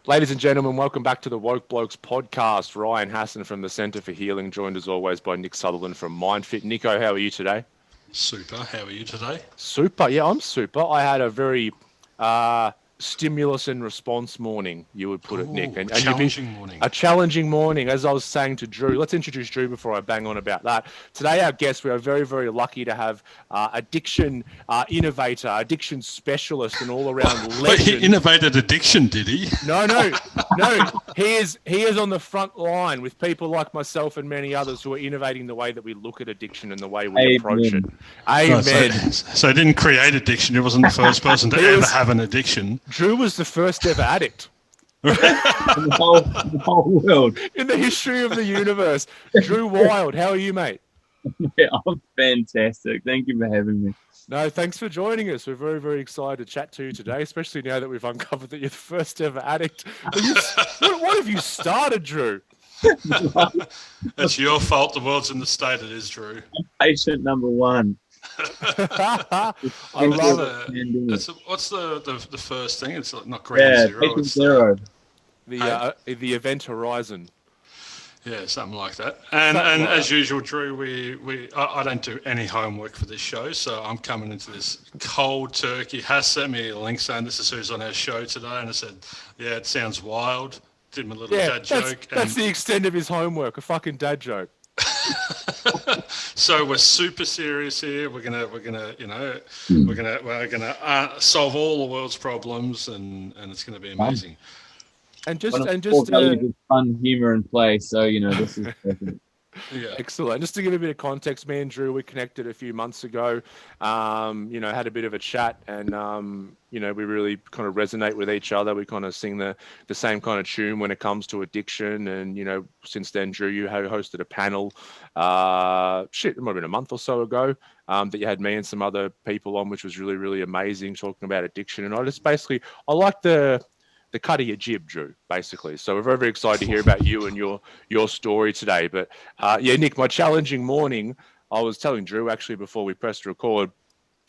Ladies and gentlemen, welcome back to the Blokes podcast. Ryan Hassan from the Centre for Healing, joined as always by Nick Sutherland from Myndfit. Nico, how are you today? Super. How are you today? Super. Yeah, I'm super. I had a very stimulus and response morning, you would put it, Nick. And challenging morning. A challenging morning, as I was saying to Drew. Let's introduce Drew before I bang on about that. Today, our guest, we are very, very lucky to have Addiction Innovator, addiction specialist, and all-around legend. He innovated addiction, did he? No. He is on the front line with people like myself and many others who are innovating the way that we look at addiction and the way we approach it. Amen. So he didn't create addiction. He wasn't the first person to ever have an addiction. Drew was the first ever addict. in the whole world. In the history of the universe. Drew Wild, how are you, mate? Yeah, I'm fantastic. Thank you for having me. No, thanks for joining us. We're very, very excited to chat to you today, especially now that we've uncovered that you're the first ever addict. What have you started, Drew? It's your fault the world's in the state it is, Drew. I'm patient number one. I love it. What's the first thing? It's not ground zero. Patient zero. The event horizon. Yeah, something like that. And as usual, Drew, I don't do any homework for this show, so I'm coming into this cold turkey. Has sent me a link saying this is who's on our show today, and I said, yeah, it sounds wild. Did my little dad joke. That's the extent of his homework, a fucking dad joke. So we're super serious here. We're gonna solve all the world's problems, and it's gonna be amazing. And just fun, humor, and play. So this is perfect. Yeah. Excellent. Just to give a bit of context, me and Drew, we connected a few months ago. Had a bit of a chat, and we really kind of resonate with each other. We kind of sing the same kind of tune when it comes to addiction. And since then, Drew, you have hosted a panel. It might have been a month or so ago. That you had me and some other people on, which was really, really amazing, talking about addiction. And I like the cut of your jib, Drew, basically. So we're very, very excited to hear about you and your story today. But Nick, my challenging morning, I was telling Drew actually before we pressed record,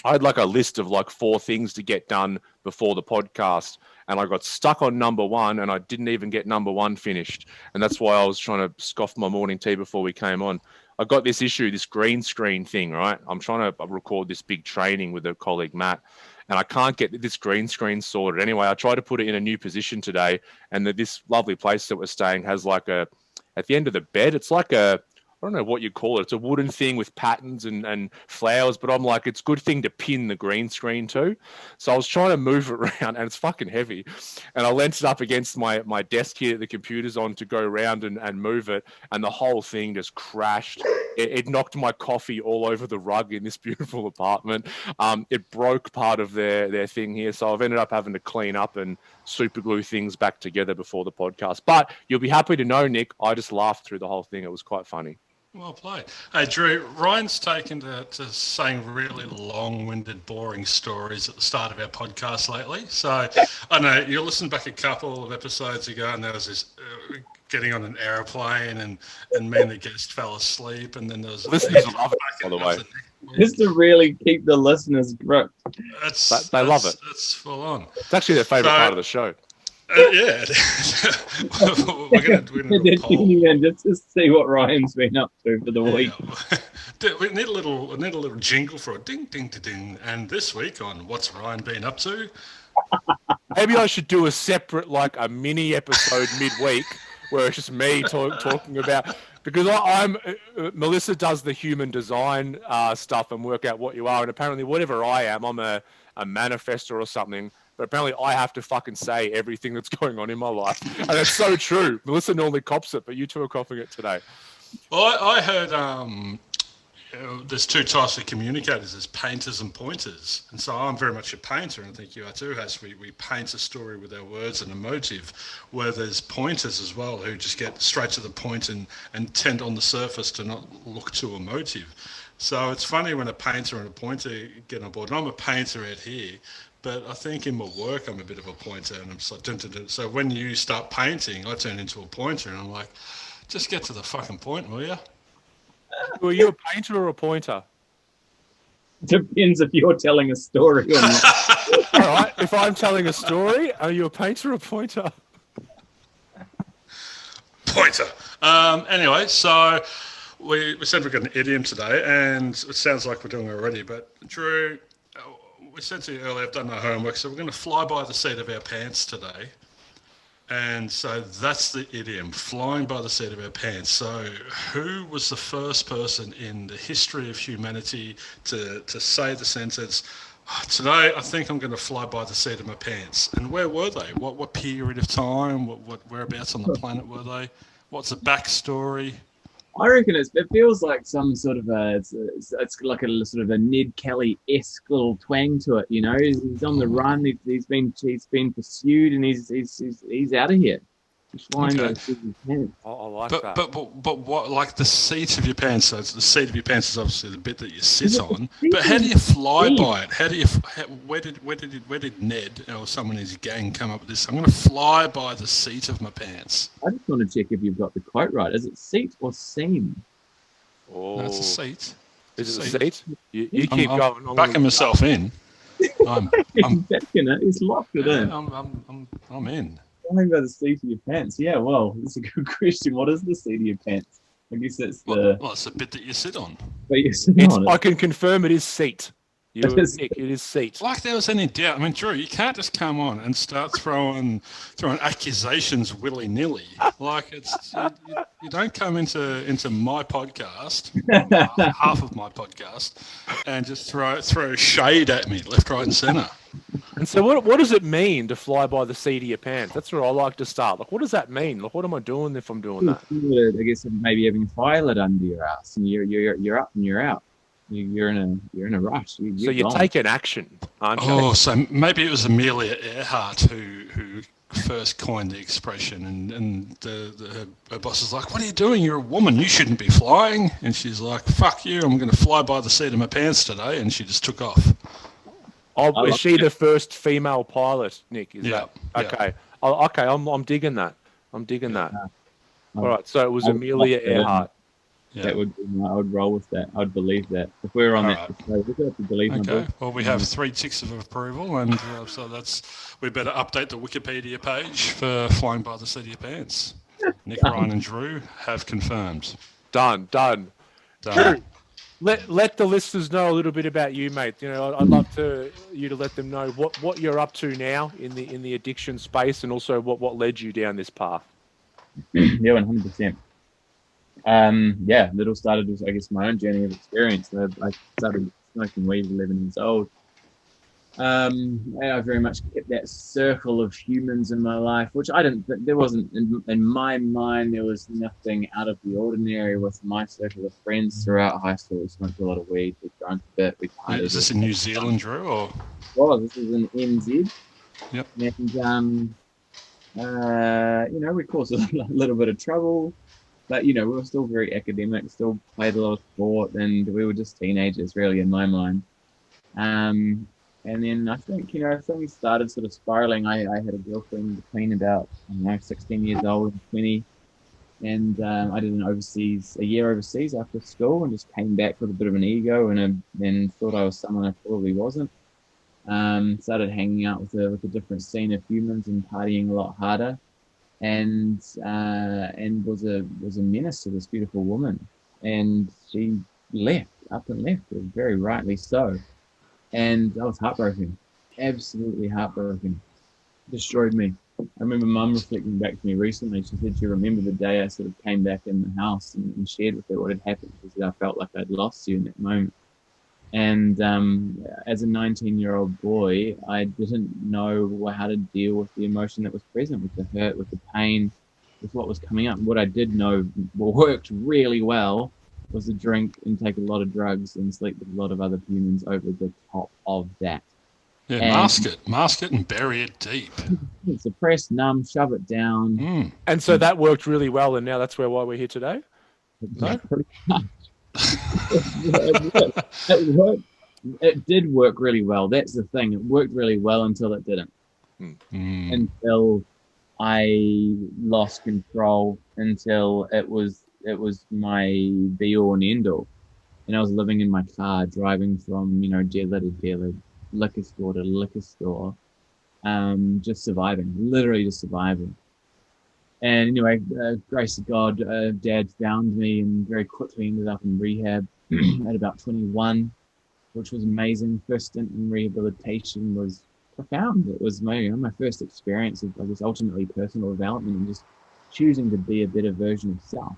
I had like a list of like 4 things to get done before the podcast. And I got stuck on number 1 and I didn't even get number 1 finished. And that's why I was trying to scoff my morning tea before we came on. I got this green screen thing, right? I'm trying to record this big training with a colleague, Matt. And I can't get this green screen sorted. Anyway, I tried to put it in a new position today, and this lovely place that we're staying has at the end of the bed, it's like I don't know what you call it. It's a wooden thing with patterns and flowers, but I'm like, it's a good thing to pin the green screen to. So I was trying to move it around, and it's fucking heavy. And I leant it up against my desk here that the computer's on to go around and move it, and the whole thing just crashed. It knocked my coffee all over the rug in this beautiful apartment. It broke part of their thing here, so I've ended up having to clean up and super glue things back together before the podcast. But you'll be happy to know, Nick, I just laughed through the whole thing. It was quite funny. Well played. Hey, Drew, Ryan's taken to saying really long-winded, boring stories at the start of our podcast lately. So, I know you listened back a couple of episodes ago, and there was this getting on an airplane, and me and the guest fell asleep, and then there was... Listeners love it, by the way. Just to really keep the listeners gripped. They love it. It's full on. It's actually their favourite part of the show. Yeah. we're gonna tune in just to see what Ryan's been up to for the week. We need a little jingle for a ding ding ding. And this week on What's Ryan Been Up To? Maybe I should do a separate, like a mini episode midweek where it's just me talking about, because Melissa does the human design stuff and work out what you are, and apparently whatever I am, I'm a manifestor or something. But apparently I have to fucking say everything that's going on in my life. And it's so true. Melissa normally cops it, but you two are copping it today. Well, I heard there's 2 types of communicators. There's painters and pointers. And so I'm very much a painter, and I think you are too, Has. We paint a story with our words and a motive, where there's pointers as well who just get straight to the point and tend on the surface to not look to a motive. So it's funny when a painter and a pointer get on board. And I'm a painter out here, but I think in my work I'm a bit of a pointer, and I'm just like, dun, dun, dun. So when you start painting, I turn into a pointer, and I'm like, just get to the fucking point, will you? Were you a painter or a pointer? Depends if you're telling a story or not. All right, if I'm telling a story, are you a painter or a pointer? Pointer. Anyway, so we said we're got an idiom today, and it sounds like we're doing it already. But Drew, we said to you earlier, I've done our homework, so we're going to fly by the seat of our pants today. And so that's the idiom, flying by the seat of our pants. So who was the first person in the history of humanity to say the sentence, today I think I'm going to fly by the seat of my pants? And where were they? What period of time? What whereabouts on the planet were they? What's the backstory? I reckon it feels like some sort of it's like a sort of a Ned Kelly-esque little twang to it. You know, he's on the run. He's been pursued, and he's out of here. He's flying by the seat of his pants. I like that. But what, like the seat of your pants? So it's the seat of your pants is obviously the bit that you sit on. But how do you fly by it? Where did Ned or someone in his gang come up with this? I'm going to fly by the seat of my pants. I just want to check if you've got the quote right. Is it seat or seam? Oh, No, it's a seat. Is it a seat? You keep going. I'm backing myself in. I'm backing it. He's locked it in. I'm in. Flying by the seat of your pants. Yeah, well, that's a good question. What is the seat of your pants? I guess it's the. Well, it's the bit that you sit on. But you sit on it. I can confirm it is seat. Nick, it is seat. Like there was any doubt. I mean, Drew, you can't just come on and start throwing accusations willy nilly. Like you don't come into my podcast, half of my podcast, and just throw shade at me left, right, and centre. And so what does it mean to fly by the seat of your pants? That's where I like to start. Like, what does that mean? Like, what am I doing if I'm doing that? I guess maybe having a fire lit under your ass, and you're up and you're out. You're in a rush. So you're taking action, aren't you? Oh, so maybe it was Amelia Earhart who first coined the expression, and her boss is like, "What are you doing? You're a woman. You shouldn't be flying." And she's like, "Fuck you! I'm going to fly by the seat of my pants today," and she just took off. Oh, is she the first female pilot, Nick? Is that okay? Yeah. Oh, okay, I'm digging that. I'm digging that. All right, so it was Amelia Earhart. Yeah. I would roll with that. I'd believe that. If we were on that, we have to believe. Okay. Well, we have 3 ticks of approval, and so we better update the Wikipedia page for flying by the seat of your pants. Nick, Ryan, and Drew have confirmed. Done. Drew, let the listeners know a little bit about you, mate. You know, I'd love you to let them know what you're up to now in the addiction space, and also what led you down this path. Yeah, 100%. That all started as, I guess, my own journey of experience. I started smoking weed at 11 years old. I very much kept that circle of humans in my life, which I didn't. There wasn't in my mind. There was nothing out of the ordinary with my circle of friends throughout high school. We smoked a lot of weed. We drank a bit. We partied. Is this in New Zealand, Drew, or? Well, this is in NZ. Yep. And we caused a little bit of trouble. But, we were still very academic, still played a lot of sport, and we were just teenagers, really, in my mind. And then I think, things started sort of spiraling. I had a girlfriend between about, 16 years old and 20. And I did a year overseas after school, and just came back with a bit of an ego and thought I was someone I probably wasn't. Started hanging out with a different scene of humans and partying a lot harder. And was a menace to this beautiful woman, and she left, very rightly so, and I was heartbroken, absolutely heartbroken, destroyed me. I remember Mum reflecting back to me recently. She said she remembered the day I sort of came back in the house and shared with her what had happened. She said I felt like I'd lost you in that moment. And as a 19-year-old boy, I didn't know how to deal with the emotion that was present, with the hurt, with the pain, with what was coming up. What I did know worked really well was to drink and take a lot of drugs and sleep with a lot of other humans over the top of that. Yeah, and mask it and bury it deep. Suppress, numb, shove it down. And so that worked really well, and now that's why we're here today? No? It did work really well. That's the thing. It worked really well until it didn't. Until I lost control. Until it was my be all and end all. And I was living in my car, driving from dealer to dealer, liquor store to liquor store, just surviving. Literally just surviving. And anyway, grace of God, Dad found me and very quickly ended up in rehab at about 21, which was amazing. First stint in rehabilitation was profound. It was my first experience of, I guess, ultimately personal development and just choosing to be a better version of self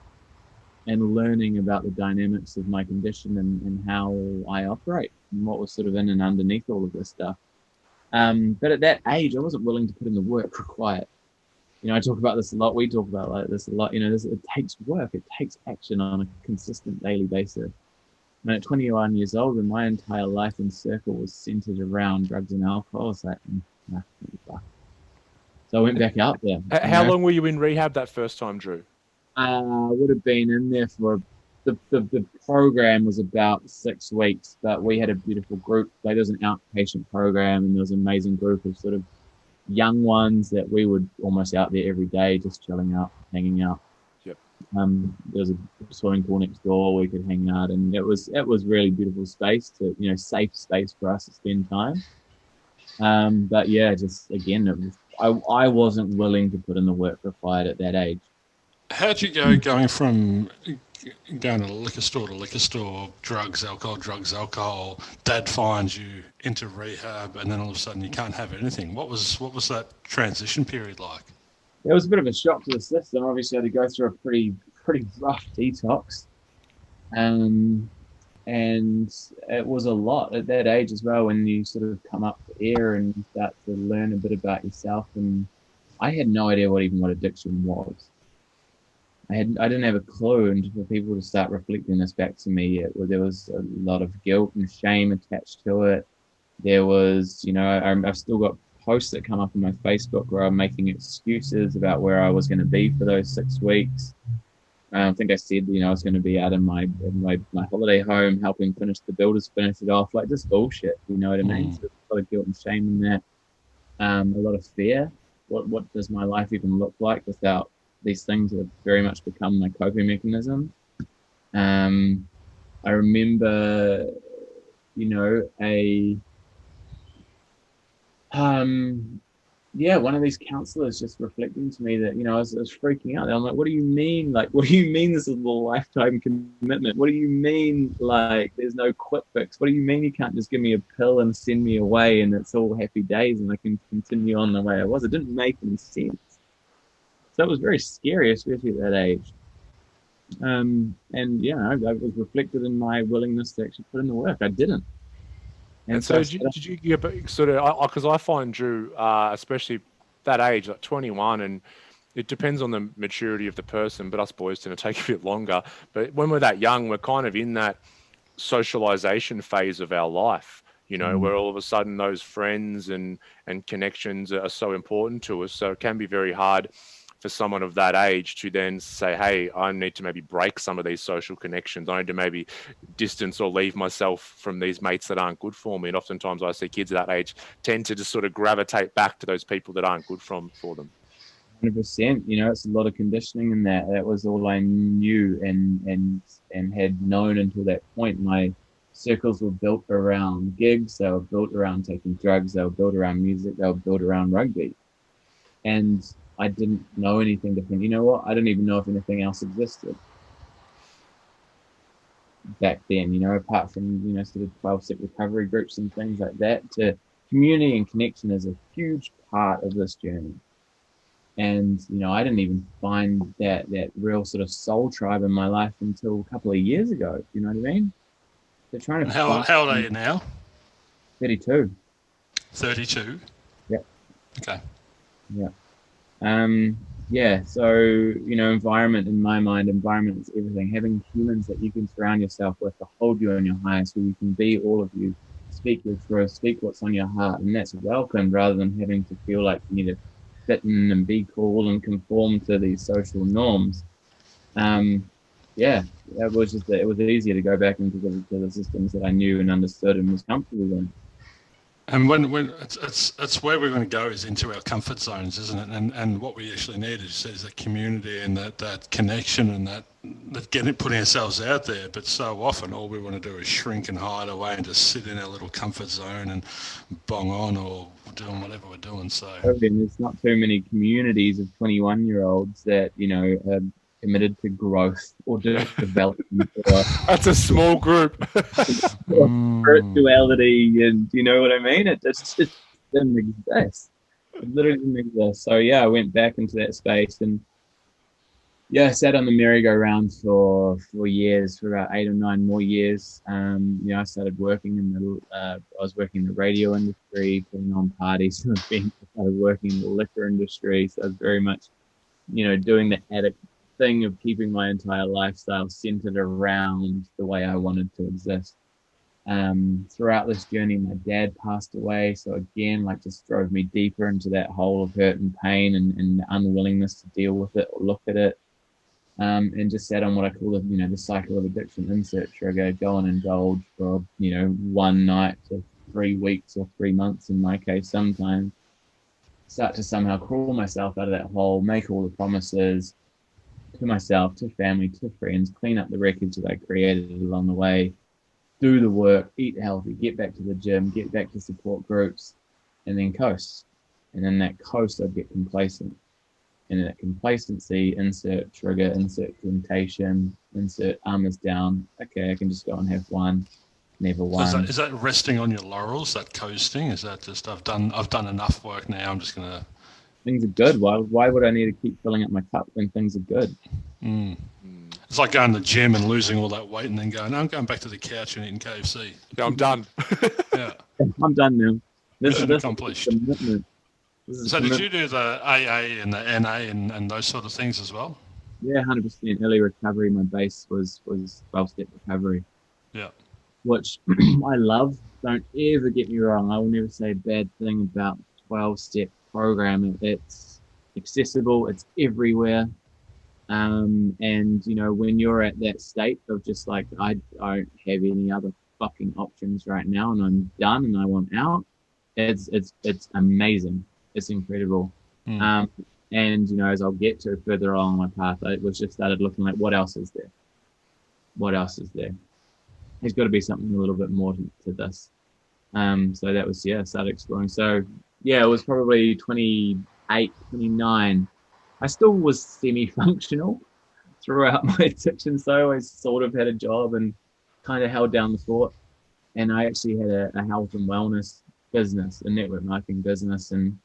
and learning about the dynamics of my condition and how I operate and what was sort of in and underneath all of this stuff. But at that age, I wasn't willing to put in the work required. I talk about this a lot. We talk about like this a lot. It takes work. It takes action on a consistent daily basis. And at 21 years old, and my entire life and circle was centered around drugs and alcohol, I was like, nah, fuck. So I went back out there. How long were you in rehab that first time, Drew? Would have been in there for the program was about 6 weeks, but we had a beautiful group. Like, there was an outpatient program, and there was an amazing group of sort of young ones that we would almost out there every day, just chilling out, hanging out. Yep. There was a swimming pool next door we could hang out, and it was really beautiful space to safe space for us to spend time. But yeah, just again, I wasn't willing to put in the work required at that age. How'd you go going from going to liquor store, drugs, alcohol, Dad finds you into rehab, and then all of a sudden you can't have anything? What was that transition period like? It was a bit of a shock to the system. Obviously, I had to go through a pretty rough detox. And it was a lot at that age as well, when you sort of come up for air and you start to learn a bit about yourself. And I had no idea what addiction was. I didn't have a clue, and for people to start reflecting this back to me, there was a lot of guilt and shame attached to it. There was, I've still got posts that come up on my Facebook where I'm making excuses about where I was going to be for those 6 weeks. I think I said, I was going to be out in my holiday home, helping the builders finish it off, like just bullshit. You know what I mean? So a lot of guilt and shame in that. A lot of fear. What does my life even look like without these things that have very much become my coping mechanism? I remember, one of these counselors just reflecting to me that, I was freaking out. I'm like, what do you mean? Like, what do you mean this is a lifetime commitment? What do you mean, like, there's no quick fix? What do you mean you can't just give me a pill and send me away and it's all happy days and I can continue on the way I was? It didn't make any sense. So it was very scary, especially at that age. I was reflected in my willingness to actually put in the work. I didn't. And so did you get sort of, because I find, Drew, especially that age, like 21, and it depends on the maturity of the person, but us boys tend to take a bit longer. But when we're that young, we're kind of in that socialization phase of our life, where all of a sudden those friends and connections are so important to us. So it can be very hard for someone of that age to then say, hey, I need to maybe break some of these social connections. I need to maybe distance or leave myself from these mates that aren't good for me. And oftentimes I see kids at that age tend to just sort of gravitate back to those people that aren't good for them. 100%. It's a lot of conditioning in that. That was all I knew and had known until that point. My circles were built around gigs. They were built around taking drugs. They were built around music. They were built around rugby. And I didn't know anything different. You know what? I didn't even know if anything else existed back then, apart from, sort of 12-step recovery groups and things like that. To community and connection is a huge part of this journey. And, I didn't even find that real sort of soul tribe in my life until a couple of years ago. You know what I mean? They're trying to. How old are you now? 32. 32? Yeah. Okay. Yeah. So, environment, in my mind, environment is everything. Having humans that you can surround yourself with to hold you on your highest, where you can be all of you, speak your truth, speak what's on your heart, and that's welcomed rather than having to feel like you need to fit in and be cool and conform to these social norms. It was easier to go back into the systems that I knew and understood and was comfortable in. And when it's where we're going to go is into our comfort zones, isn't it? And what we actually need is a community and that connection and that putting ourselves out there. But so often all we want to do is shrink and hide away and just sit in our little comfort zone and bong on or doing whatever we're doing. So there's not too many communities of 21-year-olds that, you know, are committed to growth or development. That's a small group. Spirituality, and you know what I mean? It just didn't exist. It literally didn't exist. So yeah, I went back into that space and I sat on the merry-go-round for years, for about 8 or 9 more years. I started working I was working in the radio industry, putting on parties. I started working in the liquor industry. So I was very much, doing the addict thing of keeping my entire lifestyle centered around the way I wanted to exist. Throughout this journey, my dad passed away. So again, just drove me deeper into that hole of hurt and pain and the unwillingness to deal with it or look at it. And just sat on what I call the cycle of addiction, insert trigger, go and indulge for, 1 night to 3 weeks or 3 months in my case sometimes. Start to somehow crawl myself out of that hole, make all the promises to myself, to family, to friends, clean up the wreckage that I created along the way, do the work, eat healthy, get back to the gym, get back to support groups, and then coast. And in that coast, I'd get complacent. And in that complacency, insert trigger, insert temptation, insert armors down. Okay, I can just go and have one, never one. Is that resting on your laurels, that coasting? Is that just I've done enough work now, I'm just gonna... Things are good. Why would I need to keep filling up my cup when things are good? It's like going to the gym and losing all that weight and then going, no, I'm going back to the couch and eating KFC. Yeah, I'm done. Yeah. I'm done now. This is accomplished. So did you do the AA and the NA and those sort of things as well? Yeah, 100% early recovery. My base was 12-step recovery. Yeah. Which I love. Don't ever get me wrong. I will never say a bad thing about 12-step program. It's accessible. It's everywhere. And, when you're at that state of just I don't have any other fucking options right now and I'm done and I want out, it's amazing. It's incredible. And, as I'll get to further along my path, I was just started looking like, what else is there? What else is there? There's got to be something a little bit more to this. So that was, started exploring. So, it was probably 28, 29. I still was semi-functional throughout my addiction. So I always sort of had a job and kind of held down the fort. And I actually had a health and wellness business, a network marketing business. And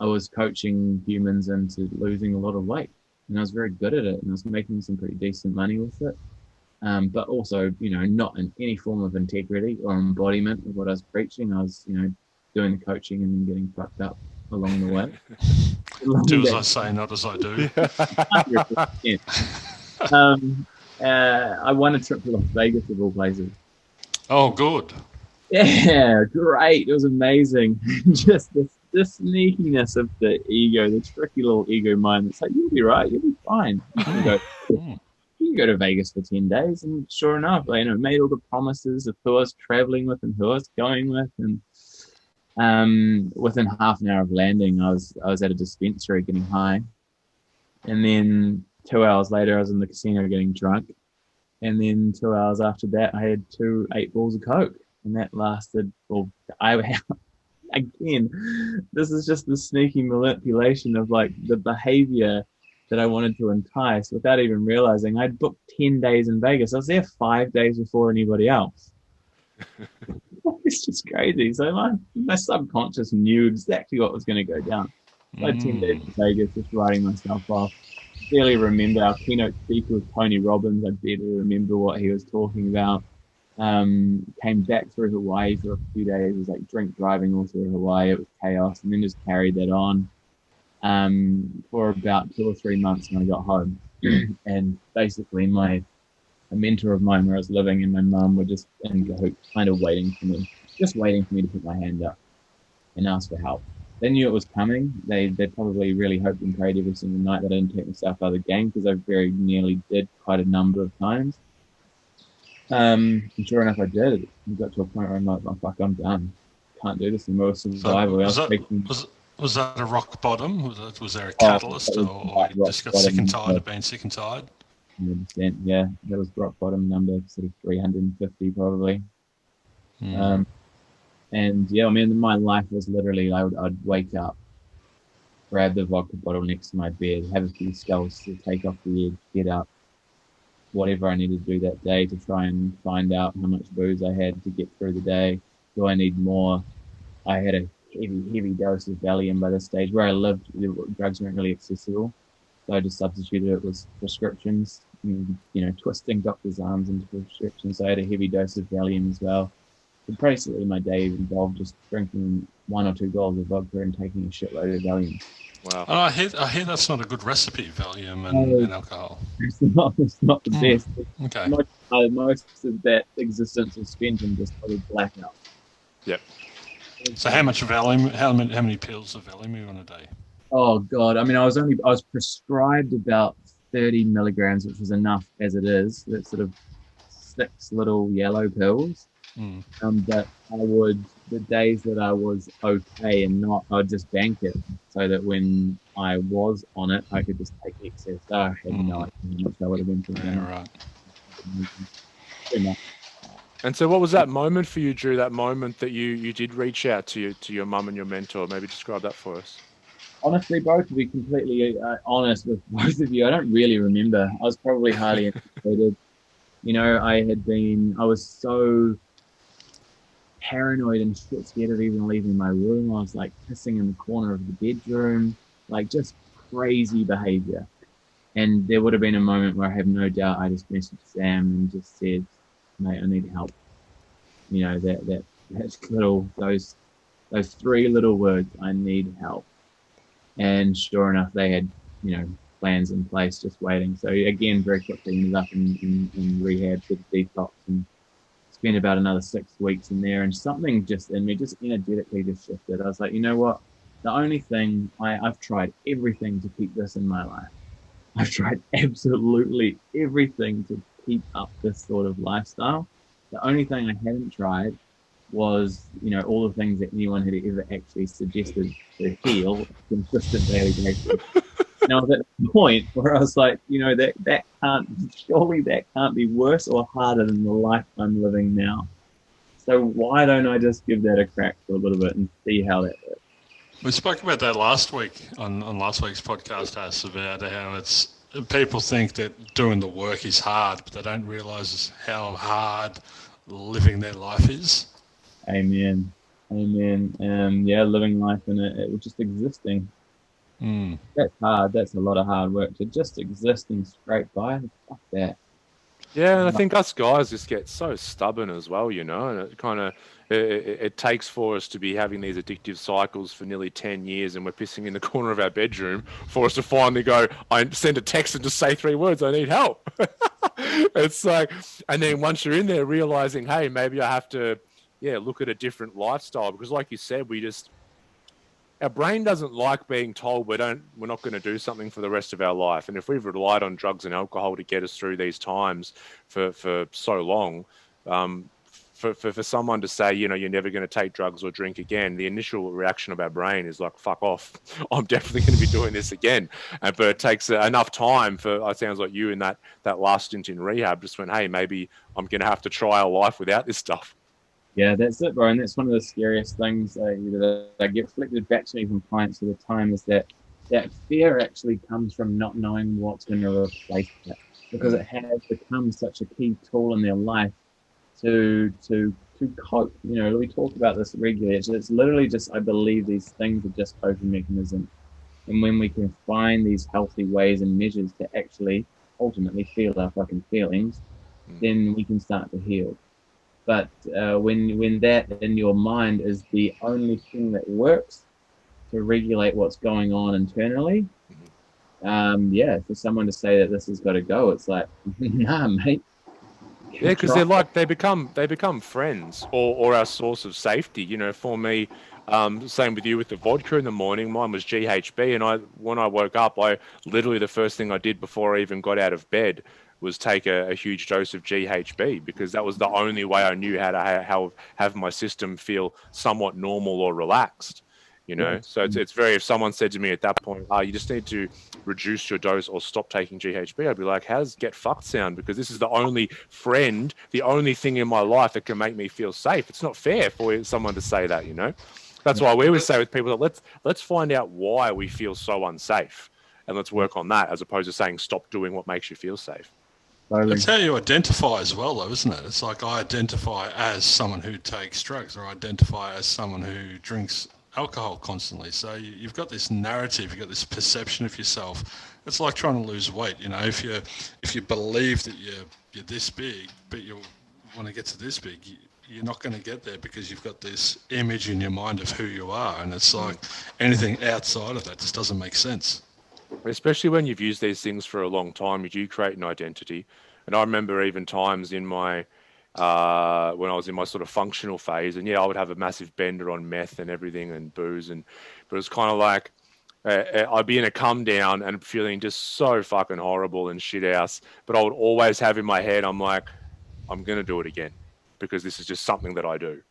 I was coaching humans into losing a lot of weight. And I was very good at it. And I was making some pretty decent money with it. But also, not in any form of integrity or embodiment of what I was preaching. I was, doing the coaching and then getting fucked up along the way. Do as I say, not as I do. 100%. I won a trip to Las Vegas of all places. Oh, good. Yeah, great. It was amazing. Just the sneakiness of the ego, the tricky little ego mind. It's like, you'll be right. You'll be fine. You can go to Vegas for 10 days. And sure enough, I made all the promises of who I was traveling with and who I was going with. And within half an hour of landing, I was at a dispensary getting high. And then 2 hours later, I was in the casino getting drunk. And then 2 hours after that, I had 2 8 balls of Coke. And that lasted, again, this is just the sneaky manipulation of the behavior that I wanted to entice without even realizing I'd booked 10 days in Vegas. I was there 5 days before anybody else. It's just crazy. So my subconscious knew exactly what was going to go down. So I had 10 days in Vegas, just writing myself off. Barely remember our keynote speaker was Tony Robbins. I barely remember what he was talking about. Came back through Hawaii for a few days. It was drink driving all through Hawaii. It was chaos, and then just carried that on for about 2 or 3 months when I got home. And basically a mentor of mine where I was living and my mum were just in cahoots, kind of waiting for me to put my hand up and ask for help. They knew it was coming. They probably really hoped and prayed every single night that I didn't take myself out of the game, because I very nearly did quite a number of times. And sure enough, I did. We got to a point where I'm like, oh, fuck, I'm done. can't do this anymore. So Survival. was that a rock bottom? Was there a catalyst, or you just got sick and tired of being sick and tired? 100%, yeah, that was rock bottom number, sort of 350 probably. And yeah, I mean, my life was literally, I'd wake up, grab the vodka bottle next to my bed, have a few skulls to take off the edge, get up, whatever I needed to do that day to try and find out how much booze I had to get through the day. Do I need more? I had a heavy dose of Valium by this stage. Where I lived, drugs weren't really accessible. So I just substituted it with prescriptions, and, twisting doctors' arms into prescriptions. So I had a heavy dose of Valium as well. But basically, my day involved just drinking 1 or 2 bottles of vodka and taking a shitload of Valium. Wow. Oh, I hear that's not a good recipe, Valium and alcohol. It's not the best. Okay. Most of that existence is spent in just total blackout. Yep. So how much Valium? How many pills of Valium are you on a day? Oh God! I mean, I was prescribed about 30 milligrams, which was enough as it is. That's sort of 6 little yellow pills. But the days that I was okay and not, I'd just bank it so that when I was on it, I could just take excess. I had no idea how much I would have been putting in. Right. And so what was that moment for you, Drew, that moment that you did reach out to your mum and your mentor? Maybe describe that for us. Honestly, bro, to be completely honest with both of you, I don't really remember. I was probably highly intoxicated. I was so paranoid and shit scared of even leaving my room. I was like pissing in the corner of the bedroom, like just crazy behavior. And there would have been a moment where I have no doubt I just messaged Sam and just said, mate, I need help. That's little, those 3 little words, I need help. And sure enough, they had, plans in place just waiting. So again, very quickly ended up in rehab, did detox, and spent about another 6 weeks in there. And something just in me, just energetically just shifted. I was like, you know what? The only thing, I've tried everything to keep this in my life. I've tried absolutely everything to keep up this sort of lifestyle. The only thing I hadn't tried was, all the things that anyone had ever actually suggested to heal a consistent daily basis. And I was at the point where I was like, that can't be worse or harder than the life I'm living now. So why don't I just give that a crack for a little bit and see how that works? We spoke about that last week on last week's podcast, about how people think that doing the work is hard, but they don't realise how hard living their life is. Amen. Living life in it just existing. That's hard. That's a lot of hard work to just exist and scrape by. Fuck that. Yeah, and I think us guys just get so stubborn as well, and it kind of it takes for us to be having these addictive cycles for nearly 10 years, and we're pissing in the corner of our bedroom for us to finally go, I send a text and just say 3 words, I need help. It's like, and then once you're in there realizing, hey, maybe I have to, look at a different lifestyle, because like you said, our brain doesn't like being told we're not going to do something for the rest of our life. And if we've relied on drugs and alcohol to get us through these times for so long, for someone to say, you're never going to take drugs or drink again, the initial reaction of our brain is like, fuck off. I'm definitely going to be doing this again. But it takes enough time for, it sounds like you in that last stint in rehab just went, hey, maybe I'm going to have to try a life without this stuff. Yeah, that's it, bro. And that's one of the scariest things that I get reflected back to me from clients all the time, is that fear actually comes from not knowing what's going to replace it, because it has become such a key tool in their life to cope. We talk about this regularly. It's literally just, I believe these things are just coping mechanisms. And when we can find these healthy ways and measures to actually ultimately feel our fucking feelings, then we can start to heal. But when that in your mind is the only thing that works to regulate what's going on internally, for someone to say that this has got to go, it's like, nah, mate. Yeah, because they become friends or our source of safety. For me, same with you with the vodka in the morning. Mine was GHB, and when I woke up, I literally, the first thing I did before I even got out of bed was take a huge dose of GHB, because that was the only way I knew how to have my system feel somewhat normal or relaxed. So it's very, if someone said to me at that point, you just need to reduce your dose or stop taking GHB, I'd be like, how does get fucked sound? Because this is the only friend, the only thing in my life that can make me feel safe. It's not fair for someone to say that. That's why we always say with people that let's find out why we feel so unsafe, and let's work on that, as opposed to saying stop doing what makes you feel safe. That's how you identify as well, though, isn't it? It's like, I identify as someone who takes drugs, or I identify as someone who drinks alcohol constantly. So you've got this narrative, you've got this perception of yourself. It's like trying to lose weight. If you believe that you're this big, but you want to get to this big, you're not going to get there, because you've got this image in your mind of who you are, and it's like anything outside of that just doesn't make sense. Especially when you've used these things for a long time, you do create an identity. And I remember even times in my when I was in my sort of functional phase, and I would have a massive bender on meth and everything and booze, but it was kind of like I'd be in a come down and feeling just so fucking horrible and shit house. But I would always have in my head, I'm like, I'm gonna do it again, because this is just something that I do.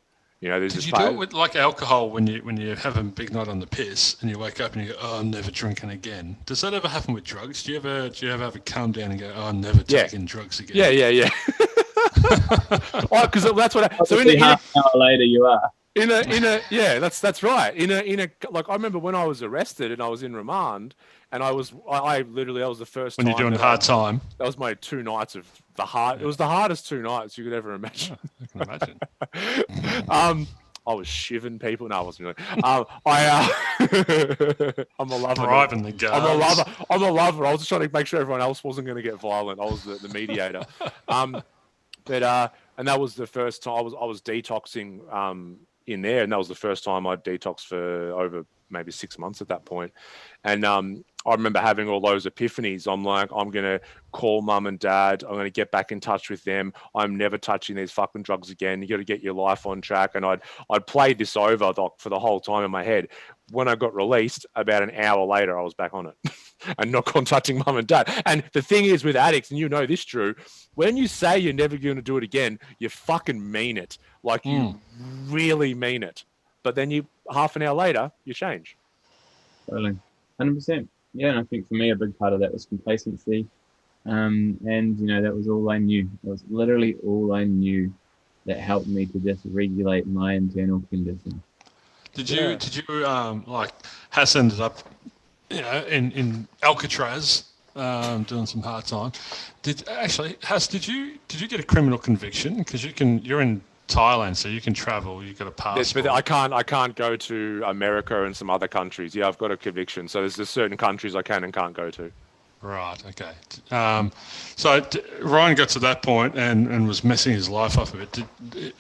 Did you do it with like alcohol when you have a big night on the piss and you wake up and you go, oh, I'm never drinking again? Does that ever happen with drugs? Do you ever have a calm down and go, oh, I'm never taking drugs again? Yeah. Because that's what. So half an hour later, you are. That's right. Like, I remember when I was arrested and I was in remand, and I literally, that was the first when time. When you're doing hard time. That was my 2 nights of the hard. It was the hardest 2 nights you could ever imagine. Yeah, I can imagine. I was shivving people. No, I wasn't really. I'm a lover. Bribing the guards. I'm a lover. I was just trying to make sure everyone else wasn't going to get violent. I was the mediator. And that was the first time I was detoxing in there, and that was the first time I'd detoxed for over maybe 6 months at that point. And I remember having all those epiphanies. I'm like, I'm going to call mum and dad. I'm going to get back in touch with them. I'm never touching these fucking drugs again. You got to get your life on track. And I'd played this over for the whole time in my head. When I got released, about an hour later, I was back on it and not contacting mum and dad. And the thing is with addicts, and you know this, Drew, when you say you're never going to do it again, you fucking mean it. Like, you really mean it. But then half an hour later, you change. Totally. 100%. Yeah, and I think for me, a big part of that was complacency. And, that was all I knew. It was literally all I knew that helped me to just regulate my internal condition. Did you like, Hass ended up, in Alcatraz, doing some hard time. Hass, did you get a criminal conviction? Because you're in Thailand, so you can travel. You've got a passport. Yes, but I can't go to America and some other countries. Yeah, I've got a conviction. So there's certain countries I can and can't go to. Right. Okay. So Ryan got to that point and was messing his life up a bit.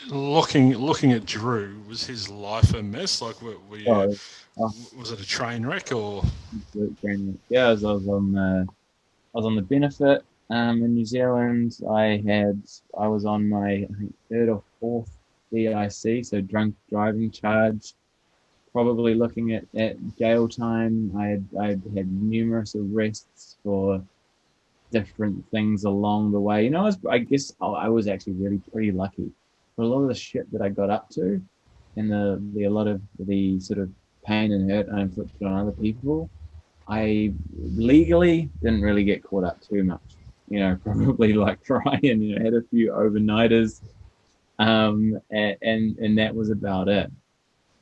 Looking at Drew, was his life a mess? Like, was it a train wreck or? Absolute train wreck. Yeah, I was on the Myndfit in New Zealand. I was on my, I think, 3rd or 4th DIC, so drunk driving charge. Probably looking at jail time. I'd had numerous arrests for different things along the way. I guess I was actually really pretty lucky for a lot of the shit that I got up to, and a lot of the sort of pain and hurt I inflicted on other people. I legally didn't really get caught up too much. Probably like Ryan, had a few overnighters, and that was about it.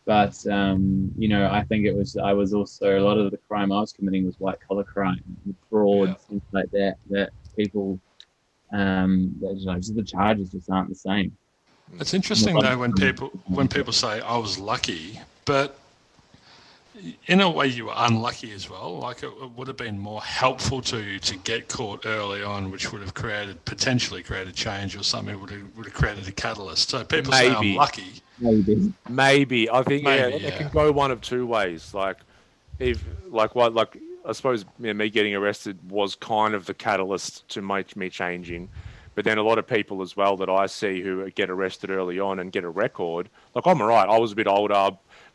But, I think I was also, a lot of the crime I was committing was white collar crime, fraud, things like that people, just the charges just aren't the same. It's interesting though, when people say I was lucky, but in a way you were unlucky as well. Like, it would have been more helpful to get caught early on, which would have potentially created change, or something would have created a catalyst. So people say I'm lucky. Maybe. I think it can go one of two ways. Like, I suppose me getting arrested was kind of the catalyst to make me changing. But then a lot of people as well that I see who get arrested early on and get a record. Like, I'm all right. I was a bit older.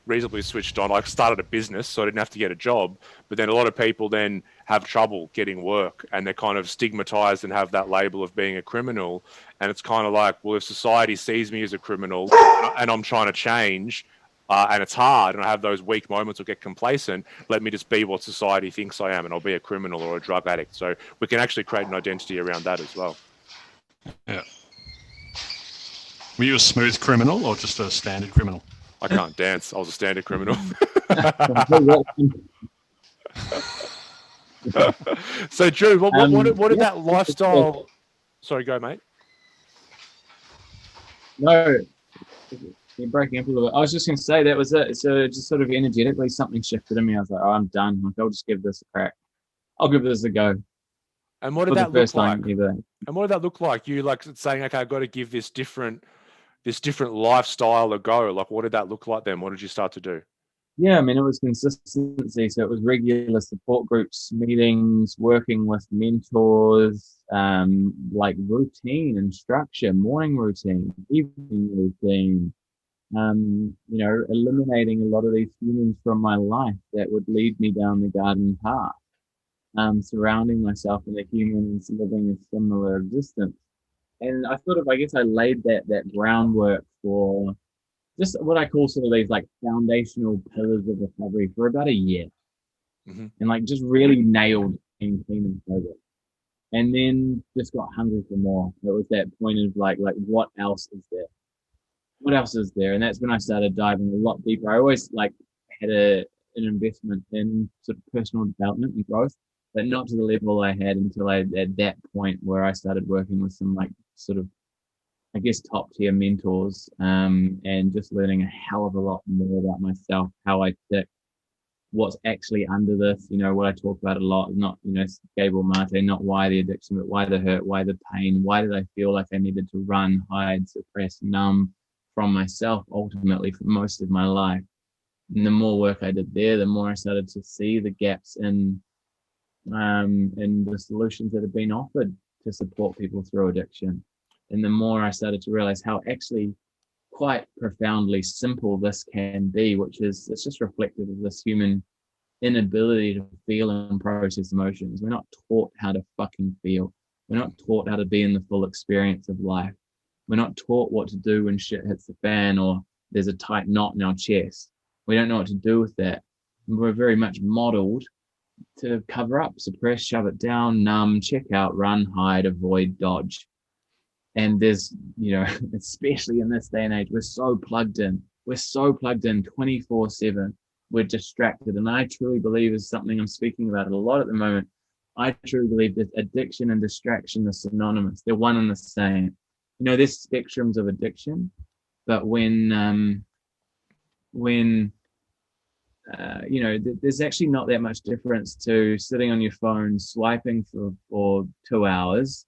reasonably switched on. I started a business, so I didn't have to get a job. But then a lot of people then have trouble getting work, and they're kind of stigmatized and have that label of being a criminal. And it's kind of like, well, if society sees me as a criminal and I'm trying to change, and it's hard, and I have those weak moments or get complacent, let me just be what society thinks I am, and I'll be a criminal or a drug addict. So we can actually create an identity around that as well. Yeah. Were you a smooth criminal or just a standard criminal? I can't dance. I was a standard criminal. So, Drew, what did that lifestyle... Sorry, go, mate. No, you're breaking up a little bit. I was just going to say that was it. So just sort of energetically something shifted in me. I was like, oh, I'm done. Like, I'll just give this a crack. I'll give this a go. And what did that look like? And what did that look like? You like saying, okay, I've got to give this different lifestyle a go. Like, what did that look like then? What did you start to do? Yeah, I mean, it was consistency. So it was regular support groups, meetings, working with mentors, like routine and structure, morning routine, evening routine, eliminating a lot of these humans from my life that would lead me down the garden path, surrounding myself with the humans living a similar existence. And I guess I laid that groundwork for just what I call sort of these like foundational pillars of recovery for about a year. Mm-hmm. And like just really nailed being clean and sober. And then just got hungry for more. It was that point of like what else is there? What else is there? And that's when I started diving a lot deeper. I always like had an investment in sort of personal development and growth, but not to the level I had until at that point where I started working with some like sort of, I guess, top tier mentors, and just learning a hell of a lot more about myself, how I tick, what's actually under this, what I talk about a lot, not, Gable Mate, not why the addiction, but why the hurt, why the pain, why did I feel like I needed to run, hide, suppress, numb from myself ultimately for most of my life. And the more work I did there, the more I started to see the gaps in the solutions that have been offered to support people through addiction. And the more I started to realize how actually quite profoundly simple this can be, which is, it's just reflective of this human inability to feel and process emotions. We're not taught how to fucking feel. We're not taught how to be in the full experience of life. We're not taught what to do when shit hits the fan or there's a tight knot in our chest. We don't know what to do with that. And we're very much modeled to cover up, suppress, shove it down, numb, check out, run, hide, avoid, dodge. And there's, especially in this day and age, we're so plugged in. We're so plugged in 24/7. We're distracted. And I truly believe is something I'm speaking about a lot at the moment. I truly believe that addiction and distraction are synonymous. They're one and the same. There's spectrums of addiction, but when there's actually not that much difference to sitting on your phone, swiping for 2 hours,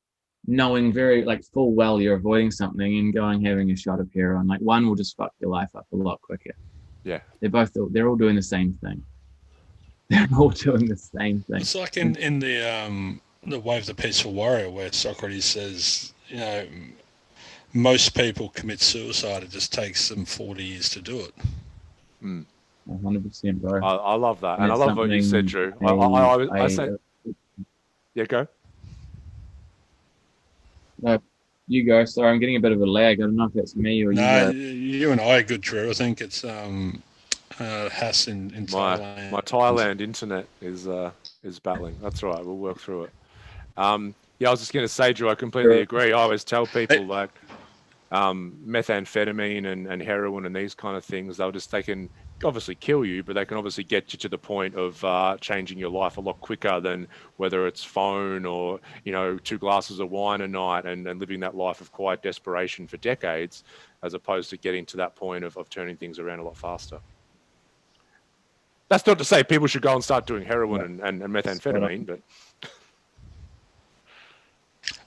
knowing very full well you're avoiding something and having a shot of heroin. Like one will just fuck your life up a lot quicker. Yeah. They're all doing the same thing. They're all doing the same thing. It's like in the Way of the Peaceful Warrior where Socrates says, most people commit suicide. It just takes them 40 years to do it. 100%, bro. I love that. And I love what you said, Drew. I say, yeah, go. No, you go. Sorry, I'm getting a bit of a lag. I don't know if that's me or you. No, you and I are good, Drew. I think it's Hass in Thailand. My Thailand internet is battling. That's right. We'll work through it. I was just going to say, Drew, I completely agree. I always tell people methamphetamine and heroin and these kind of things, they can obviously kill you, but they can obviously get you to the point of changing your life a lot quicker than whether it's phone or 2 glasses of wine a night and living that life of quiet desperation for decades, as opposed to getting to that point of turning things around a lot faster. That's not to say people should go and start doing heroin and methamphetamine, but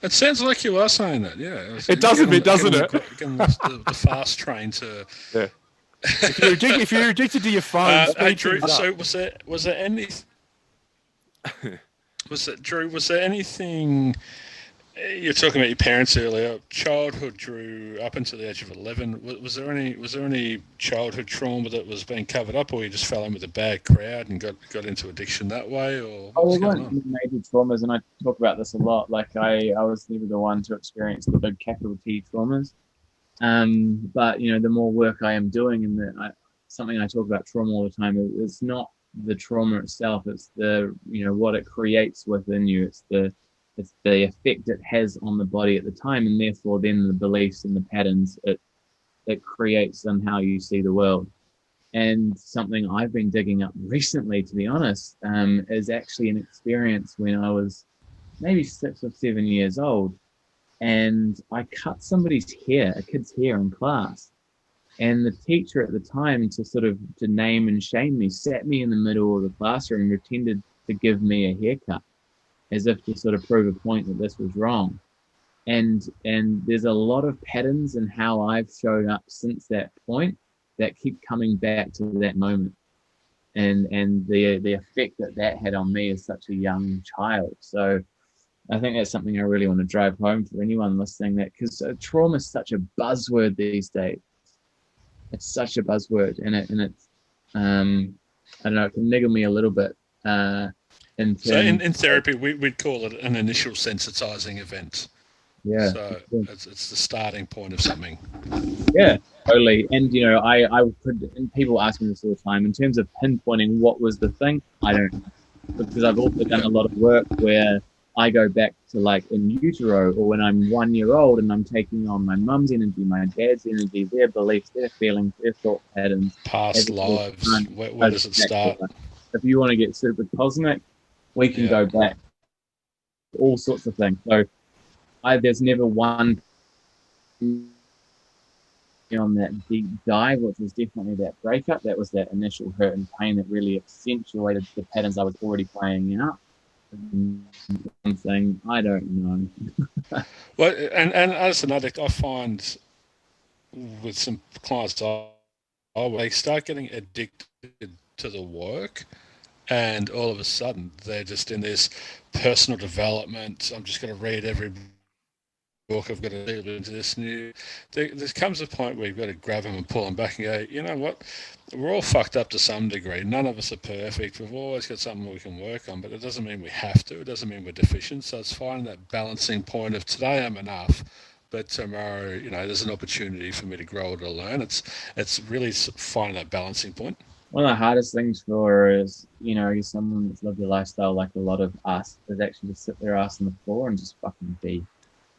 it sounds like you are saying that, yeah. It does a bit, doesn't it? The fast train to... Yeah. If you're addicted to your phone, hey, Drew, so was there anything You're talking about your parents earlier. Childhood, Drew, up until the age of 11. Was there any childhood trauma that was being covered up, or you just fell in with a bad crowd and got into addiction that way, or what Oh, was there going weren't on? major traumas, and I talk about this a lot. Like I was never the one to experience the big capital T traumas. But the more work I am doing, and something I talk about trauma all the time, it's not the trauma itself. It's the what it creates within you. It's the effect it has on the body at the time, and therefore then the beliefs and the patterns it creates on how you see the world. And something I've been digging up recently, to be honest, is actually an experience when I was maybe 6 or 7 years old, and I cut somebody's hair, a kid's hair in class. And the teacher at the time, to name and shame me, sat me in the middle of the classroom and pretended to give me a haircut, as if to sort of prove a point that this was wrong. And there's a lot of patterns in how I've showed up since that point that keep coming back to that moment, and the effect that had on me as such a young child. So I think that's something I really want to drive home for anyone listening, that because trauma is such a buzzword these days. It's such a buzzword, and it's I don't know, it can niggle me a little bit. In So terms, in therapy, we'd call it an initial sensitizing event. yeah, So it's the starting point of something. yeah, totally. And I could. And people ask me this all the time. In terms of pinpointing what was the thing, I don't know, because I've also done Yeah. a lot of work where I go back to like in utero, or when I'm 1 year old and I'm taking on my mum's energy, my dad's energy, their beliefs, their feelings, their thought patterns. Past As a little lives. son, Where goes does it back to start? that. If you want to get super cosmic, we can Yeah. go back to all sorts of things. So there's never one on that deep dive, which was definitely that breakup. That was that initial hurt and pain that really accentuated the patterns I was already playing out. One thing, I don't know. Well, and as an addict, I find with some clients, they start getting addicted to the work, and all of a sudden they're just in this personal development. I'm just going to read every book. I've got to deal into this new. There comes a point where you've got to grab them and pull them back and go, you know what? We're all fucked up to some degree. None of us are perfect. We've always got something we can work on, but it doesn't mean we have to. It doesn't mean we're deficient. So it's finding that balancing point of today I'm enough, but tomorrow, there's an opportunity for me to grow or to learn. It's really finding that balancing point. One of the hardest things for is, someone that's lived a lifestyle like a lot of us, is actually to sit their ass on the floor and just fucking be,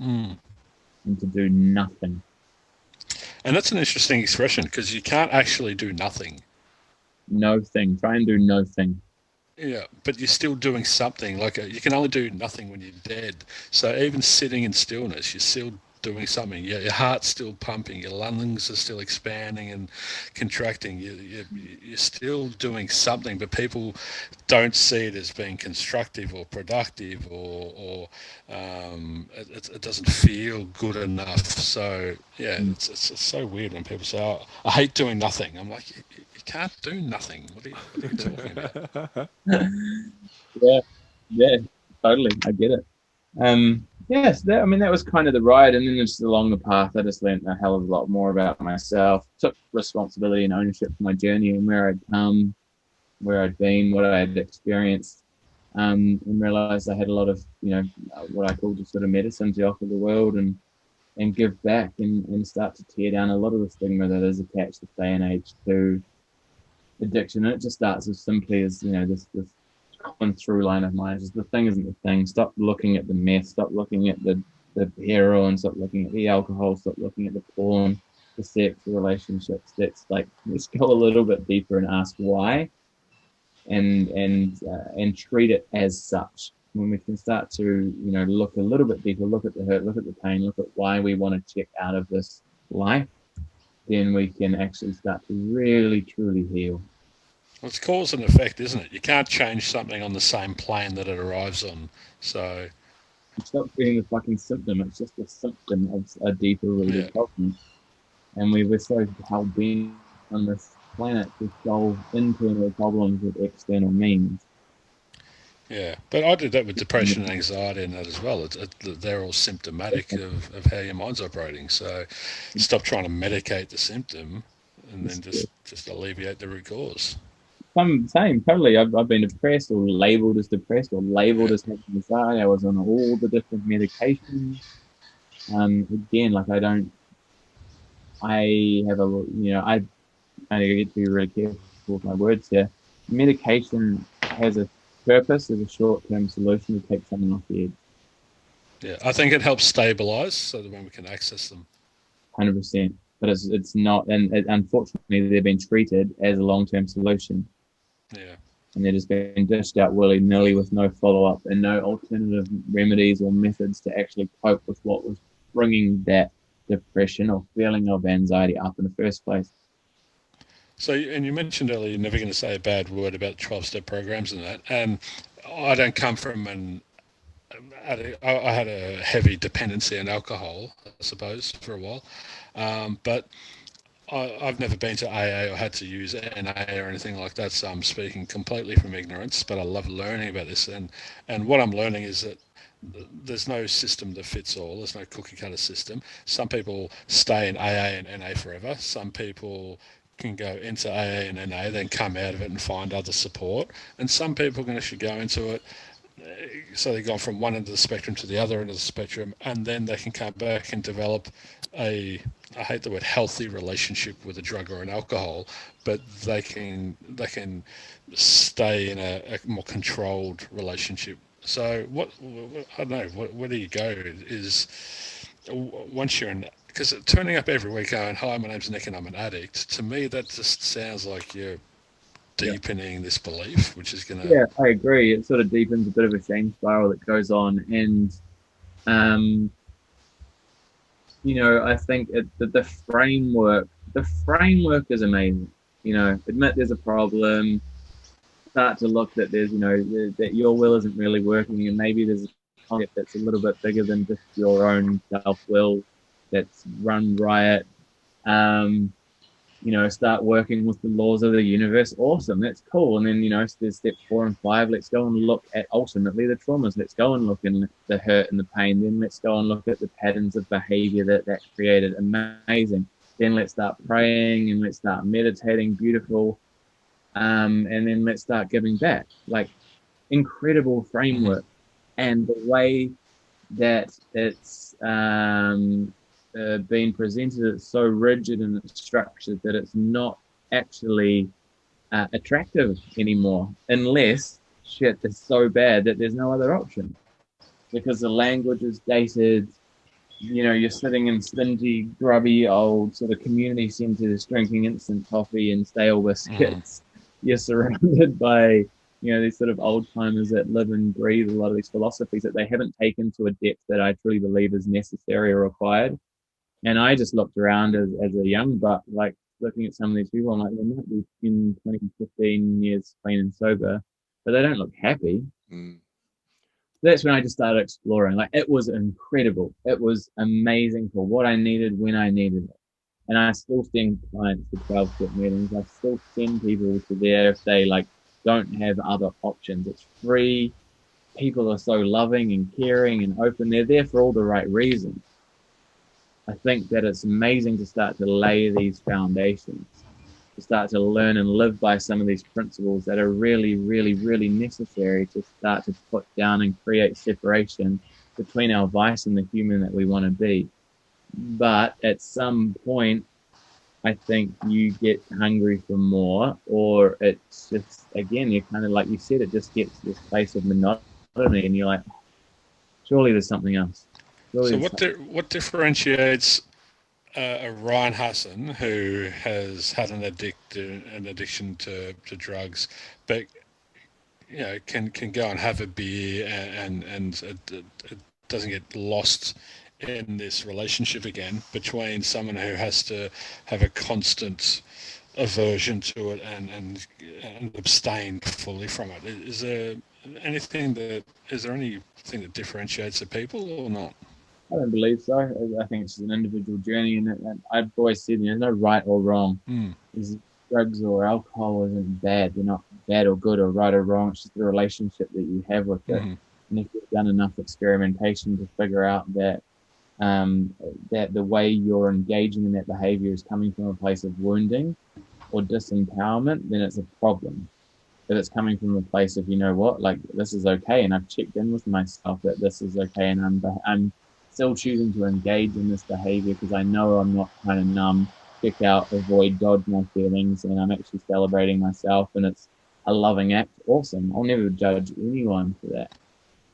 Mm. and to do nothing. And that's an interesting expression because you can't actually do nothing. No thing. Try and do no thing. Yeah, but you're still doing something. Like you can only do nothing when you're dead. So even sitting in stillness, you're still doing something. Your heart's still pumping. Your lungs are still expanding and contracting. You're still doing something, but people don't see it as being constructive or productive, or it doesn't feel good enough. So yeah, Mm. it's so weird when people say, "Oh, I hate doing nothing." I'm like, you can't do nothing. What are you talking about? Yeah, yeah, totally. I get it. Yes, that was kind of the ride, and then just along the path, I just learned a hell of a lot more about myself. Took responsibility and ownership for my journey and where I'd come, where I'd been, what I had experienced, and realized I had a lot of what I call just sort of medicine to offer the world, and give back, and start to tear down a lot of the stigma that is attached this day and age to addiction. And it just starts as simply as this common through line of mine is just the thing isn't the thing. Stop looking at the meth. Stop looking at the heroin. Stop looking at the alcohol. Stop looking at the porn, the sex, the relationships. That's like, let's go a little bit deeper and ask why, and treat it as such. When we can start to look a little bit deeper, look at the hurt, look at the pain, look at why we want to check out of this life, then we can actually start to really truly heal. Well, it's cause and effect, isn't it? You can't change something on the same plane that it arrives on. So, Stop being the fucking symptom. It's just a symptom of a deeper yeah. rooted problem. And we're so hell bent on this planet to solve internal problems with external means. Yeah, but I did that with depression and anxiety and that as well. They're all symptomatic of how your mind's operating. So stop trying to medicate the symptom and then just alleviate the root cause. I'm same, totally. I've been depressed or labeled as depressed or labeled Yeah. as having anxiety. I was on all the different medications. Again, like I have I need to be really careful with my words here. Medication has a purpose as a short-term solution to take someone off the edge. Yeah, I think it helps stabilize so that when we can access them. 100%. But it's not, and unfortunately, they've been treated as a long-term solution. Yeah. And they're just being dished out willy-nilly with no follow-up and no alternative remedies or methods to actually cope with what was bringing that depression or feeling of anxiety up in the first place. So, and you mentioned earlier you're never going to say a bad word about 12-step programs and that. And I don't come from I had a heavy dependency on alcohol, I suppose, for a while. But I've never been to AA or had to use NA or anything like that, so I'm speaking completely from ignorance. But I love learning about this, and what I'm learning is that there's no system that fits all. There's no cookie cutter system. Some people stay in AA and NA forever. Some people can go into AA and NA, then come out of it and find other support. And some people can actually go into it so they've gone from one end of the spectrum to the other end of the spectrum, and then they can come back and develop I hate the word healthy relationship with a drug or an alcohol, but they can stay in a more controlled relationship. So I don't know, where do you go is once you're in, because turning up every week going, hi, my name's Nick and I'm an addict, to me that just sounds like you're deepening this belief, which is going to... Yeah, I agree. It sort of deepens a bit of a shame spiral that goes on. And, I think that the framework is amazing. Admit there's a problem, start to look that there's, that your will isn't really working, and maybe there's a concept that's a little bit bigger than just your own self-will that's run riot. Start working with the laws of the universe. Awesome, that's cool. And then, there's step 4 and 5. Let's go and look at ultimately the traumas. Let's go and look at the hurt and the pain. Then let's go and look at the patterns of behavior that created. Amazing. Then let's start praying and let's start meditating. Beautiful. And then let's start giving back. Like, incredible framework. And the way that it's being presented, it's so rigid and it's structured that it's not actually attractive anymore, unless shit is so bad that there's no other option, because the language is dated. You're sitting in stingy, grubby old sort of community centers drinking instant coffee and stale biscuits. You're surrounded by these sort of old timers that live and breathe a lot of these philosophies that they haven't taken to a depth that I truly believe is necessary or required. And I just looked around as a young buck, like looking at some of these people, I'm like, they might be 10, 20, 15 years clean and sober, but they don't look happy. That's when I just started exploring. Like, it was incredible. It was amazing for what I needed when I needed it. And I still send clients to 12-step meetings. I still send people to there if they don't have other options. It's free. People are so loving and caring and open. They're there for all the right reasons. I think that it's amazing to start to lay these foundations, to start to learn and live by some of these principles that are really, really, really necessary to start to put down and create separation between our vice and the human that we want to be. But at some point, I think you get hungry for more, or it's just, again, you're kind of like you said, it just gets to this place of monotony, and you're like, surely there's something else. So what differentiates a Ryan Hassan who has had an addiction to drugs, but can go and have a beer and it doesn't get lost in this relationship again, between someone who has to have a constant aversion to it and abstain fully from it? Is there anything that differentiates the people or not? I don't believe so. I think it's just an individual journey, and I've always said there's no right or wrong. Drugs or alcohol isn't bad. They're not bad or good or right or wrong. It's just the relationship that you have with it. And if you've done enough experimentation to figure out that that the way you're engaging in that behavior is coming from a place of wounding or disempowerment, then it's a problem. If it's coming from a place of, you know what, like this is okay, and I've checked in with myself that this is okay, and I'm still choosing to engage in this behavior because I know I'm not kind of numb, check out, avoid, dodge my feelings, and I'm actually celebrating myself, and it's a loving act. Awesome. I'll never judge anyone for that.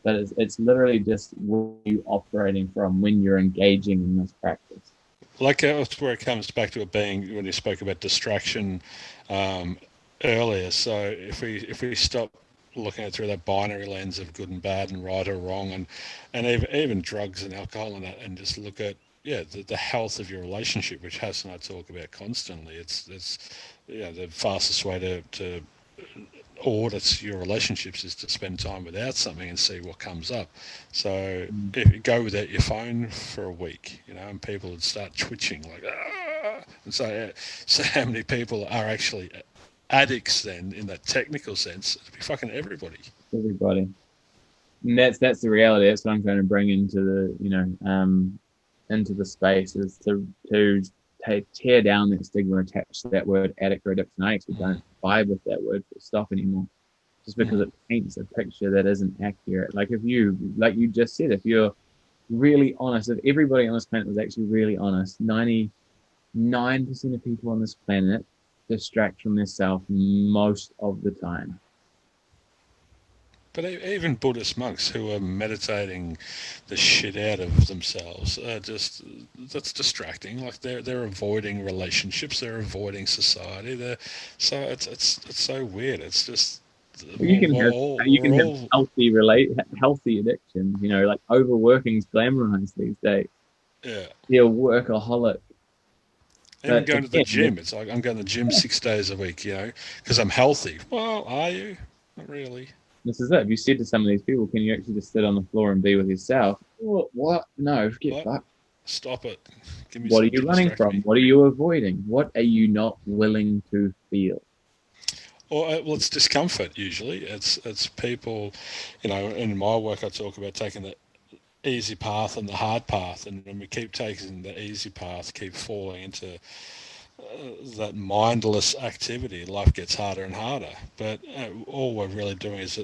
But it's literally just where you operating from when you're engaging in this practice. Like that's where it comes back to it being when you spoke about distraction earlier. So if we stop looking at it through that binary lens of good and bad and right or wrong, and even drugs and alcohol and that, and just look at the health of your relationship, which Hass and I talk about constantly. It's the fastest way to audit your relationships is to spend time without something and see what comes up. So if you go without your phone for a week, and people would start twitching like, and so how many people are actually addicts then in that technical sense? It'd be fucking everybody. Everybody. And that's the reality. That's what I'm trying to bring into the into the space, is to tear down that stigma attached to that word addict or addiction. I actually don't vibe with that word full stop anymore, just because it paints a picture that isn't accurate. Like if you, like you just said, if you're really honest, if everybody on this planet was actually really honest, 99% of people on this planet distract from themselves most of the time. But even Buddhist monks who are meditating the shit out of themselves are that's distracting. Like they're avoiding relationships, they're avoiding society. So it's so weird. It's just you can have healthy addictions. Like overworking's glamorized these days. Yeah. You're a workaholic. Even going to the gym, it's like I'm going to the gym 6 days a week, because I'm healthy. Well, are you? Not really. This is it. If you said to some of these people, can you actually just sit on the floor and be with yourself? What? No, get fucked. Stop it. Give me what are you running from? What are you avoiding? What are you not willing to feel? Well, it's discomfort usually. It's people, in my work I talk about taking the easy path and the hard path, and when we keep taking the easy path, keep falling into that mindless activity, life gets harder and harder. But all we're really doing is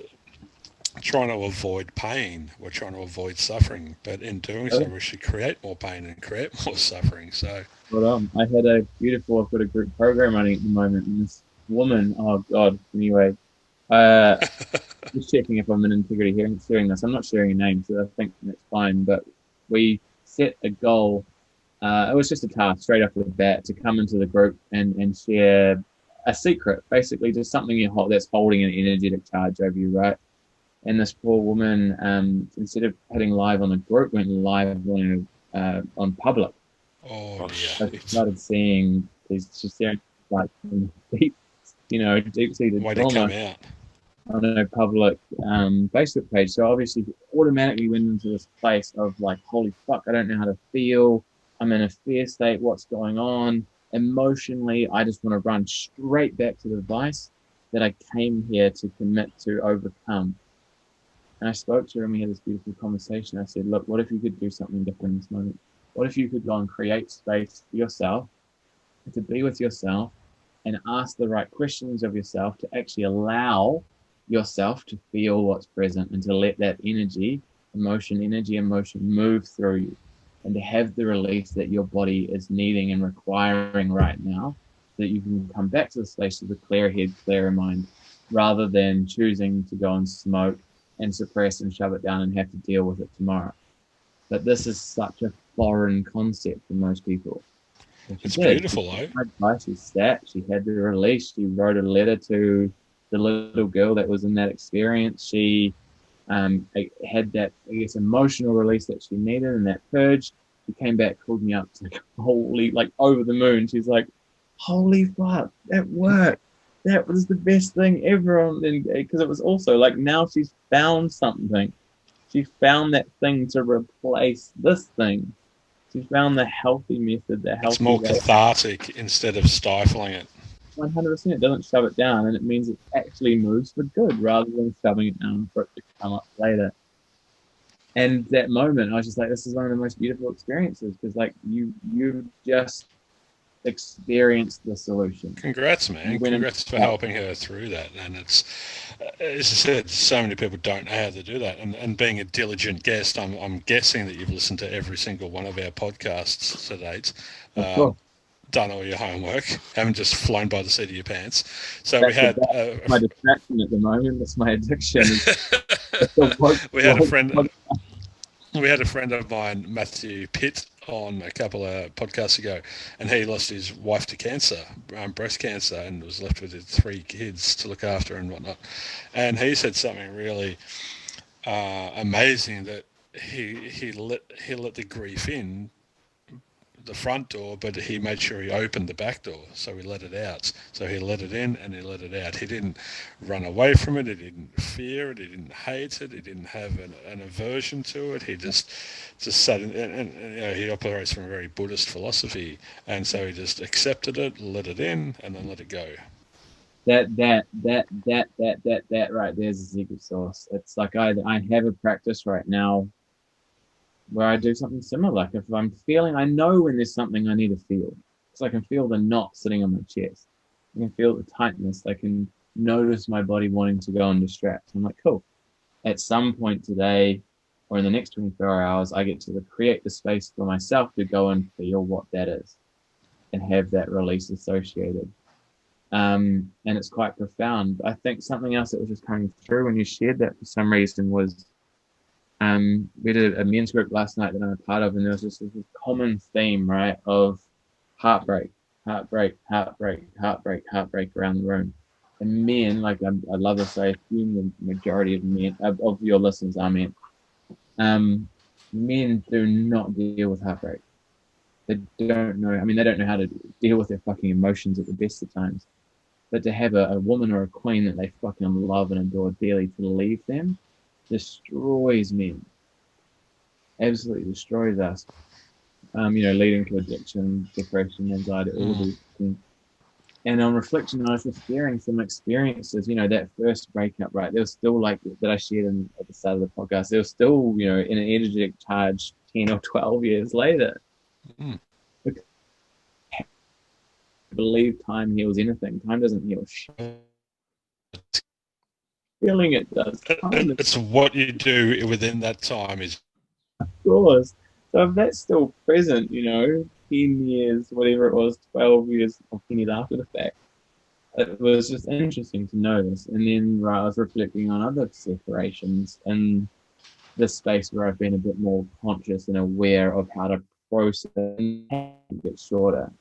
trying to avoid pain. We're trying to avoid suffering, but in doing so, we should create more pain and create more suffering. So, I had I've got a group program running at the moment, and this woman, oh god, anyway, just checking if I'm in integrity here and sharing this. I'm not sharing a name, so I think that's fine. But we set a goal. It was just a task straight off the bat to come into the group and share a secret, basically just something that's holding an energetic charge over you, right? And this poor woman, instead of hitting live on the group, went live on public. Oh dear! I started seeing she's sharing like deep-seated trauma on a public Facebook page. So obviously, automatically went into this place of like, holy fuck, I don't know how to feel. I'm in a fear state. What's going on? Emotionally, I just want to run straight back to the vice that I came here to commit to overcome. And I spoke to her and we had this beautiful conversation. I said, look, what if you could do something different in this moment? What if you could go and create space for yourself, to be with yourself and ask the right questions of yourself, to actually allow yourself to feel what's present and to let that emotion move through you, and to have the release that your body is needing and requiring right now, so that you can come back to the space of the clear head, clearer mind, rather than choosing to go and smoke and suppress and shove it down and have to deal with it tomorrow. But this is such a foreign concept for most people. It's beautiful, though. She sat, she had the release, she wrote a letter to the little girl that was in that experience. She had that, emotional release that she needed and that purge. She came back, called me up, like, holy, like over the moon. She's like, holy fuck, that worked. That was the best thing ever. Because it was also like, now she's found something. She found that thing to replace this thing. She found the healthy method, It's more cathartic instead of stifling it. 100%. It doesn't shove it down, and it means it actually moves for good rather than shoving it down for it to come up later. And that moment, I was just like, this is one of the most beautiful experiences because, like, you just experienced the solution. Congrats, man. Congrats for helping her through that. And it's, as I said, so many people don't know how to do that. And being a diligent guest, I'm guessing that you've listened to every single one of our podcasts to date. Done all your homework, haven't just flown by the seat of your pants. So we had my distraction at the moment. That's my addiction. We had a friend of mine, Matthew Pitt, on a couple of podcasts ago, and he lost his wife to cancer, breast cancer, and was left with 3 kids to look after and whatnot. And he said something really amazing, that he let the grief in the front door, but he made sure he opened the back door, so he let it out. So he let it in and he let it out. He didn't run away from it. He didn't fear it. He didn't hate it. He didn't have an aversion to it. He just sat in, and you know, he operates from a very Buddhist philosophy, and so he just accepted it, let it in, and then let it go. That right there's the secret sauce. It's like I have a practice right now where I do something similar. Like if I'm feeling, I know when there's something I need to feel. So I can feel the knot sitting on my chest. I can feel the tightness. I can notice my body wanting to go and distract. I'm like, cool. At some point today or in the next 24 hours, I get to create the space for myself to go and feel what that is and have that release associated. And it's quite profound. I think something else that was just coming through when you shared that for some reason was we did a men's group last night that I'm a part of, and there was just this common theme, right, of heartbreak around the room. And men, like I love this, I assume the majority of men, of your listeners are men. Men do not deal with heartbreak. They don't know. I mean, they don't know how to deal with their fucking emotions at the best of times. But to have a woman or a queen that they fucking love and adore dearly to leave them destroys men. Absolutely destroys us. Leading to addiction, depression, anxiety, all these things. And on reflection, I was just sharing some experiences, that first breakup, right? There was still, like, that I shared at the start of the podcast, there was still, in an energetic charge 10 or 12 years later. I believe time heals anything. Time doesn't heal shit. Feeling it does. It's what you do within that time is. Of course. So if that's still present, 10 years, whatever it was, 12 years, or 10 years after the fact, it was just interesting to notice. And then I was reflecting on other separations in this space where I've been a bit more conscious and aware of how to process and get shorter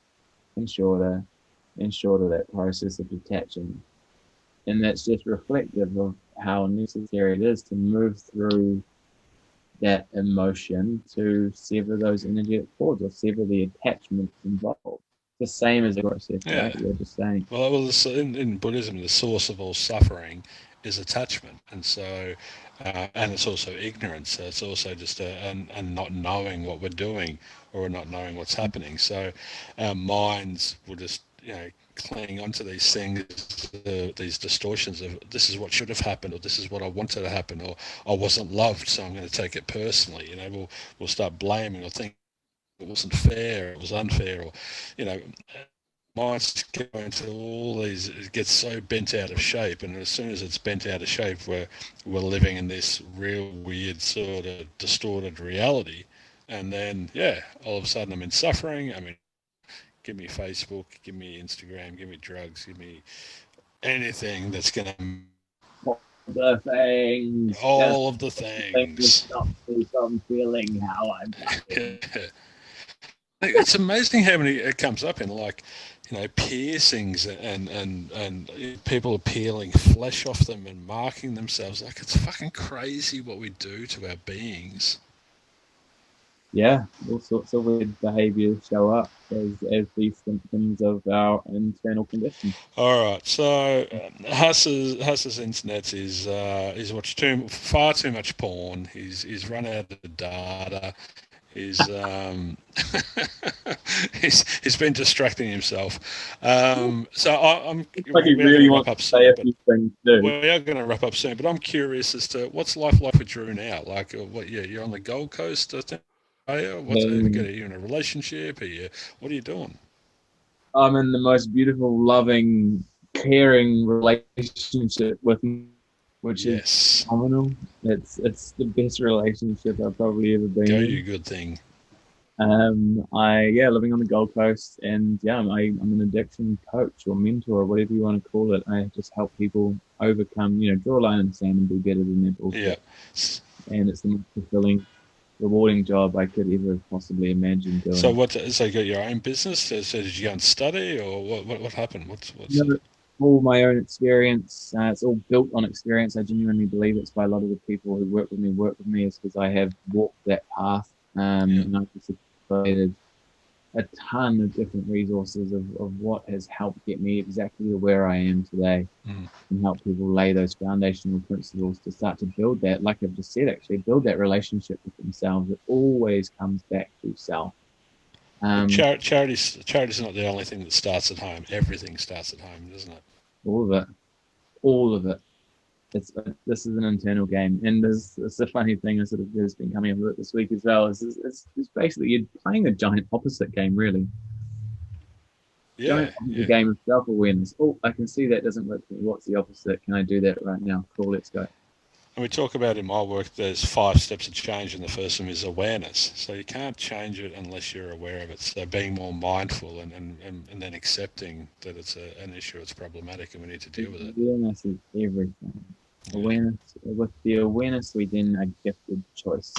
and shorter and shorter, that process of detaching. And that's just reflective of how necessary it is to move through that emotion to sever those energetic cords or sever the attachments involved. The same as the process, right? You're just saying. Well, in Buddhism, the source of all suffering is attachment, and so, and it's also ignorance. So it's also just and not knowing what we're doing or not knowing what's happening. So our minds will just cling onto these things, these distortions of this is what should have happened, or this is what I wanted to happen, or I wasn't loved, so I'm going to take it personally. We'll start blaming or think it wasn't fair, it was unfair, or minds go into all these. It gets so bent out of shape, and as soon as it's bent out of shape, we're living in this real weird sort of distorted reality, and then all of a sudden I'm in suffering. I mean, give me Facebook, give me Instagram, give me drugs, give me anything that's going to... The things. All of the things. Stop me from feeling how I'm feeling. It's amazing how many it comes up in, like, piercings and people are peeling flesh off them and marking themselves. Like, it's fucking crazy what we do to our beings. Yeah, all sorts of weird behaviours show up as these symptoms of our internal condition. All right, so Huss's internet is watched far too much porn. He's run out of data. He's he's been distracting himself. So I'm It's like he we are going really to wrap wants up to say soon, a but few things too. we are going to wrap up soon. But I'm curious as to what's life like with Drew now. Like, what? Yeah, you're on the Gold Coast, I think. Are you? Are you in a relationship? What are you doing? I'm in the most beautiful, loving, caring relationship with him, which is Yes, phenomenal. It's the best relationship I've probably ever been go in. you good thing. Living on the Gold Coast, and I'm an addiction coach or mentor, or whatever you want to call it. I just help people overcome, draw a line in the sand and be better than their Yeah. bullshit. And it's the most fulfilling, rewarding job I could ever possibly imagine So doing. what? So you got your own business? So did you go and study, or what happened? What's You know, all my own experience. It's all built on experience. I genuinely believe it's why a lot of the people who work with me is because I have walked that path. Yeah. And I've just accumulated a ton of different resources of what has helped get me exactly to where I am today Mm. and help people lay those foundational principles to start to build that, like I've just said, actually build that relationship with themselves. It always comes back to self. Charity's not the only thing that starts at home. Everything starts at home, doesn't it? All of it, all of it. This is an internal game, and it's a funny thing. I sort of has been coming up with it this week as well. It's basically you're playing a giant opposite game, really. Yeah, Giant opposite yeah. game of self awareness. Oh, I can see that doesn't work for me. What's the opposite? Can I do that right now? Cool, let's go. And we talk about in my work, there's 5 steps of change, and the first one is awareness. So you can't change it unless you're aware of it. So being more mindful and then accepting that it's an issue, it's problematic, and we need to deal with it. Awareness is everything. Yeah. Awareness. With the awareness, we then are gifted choice.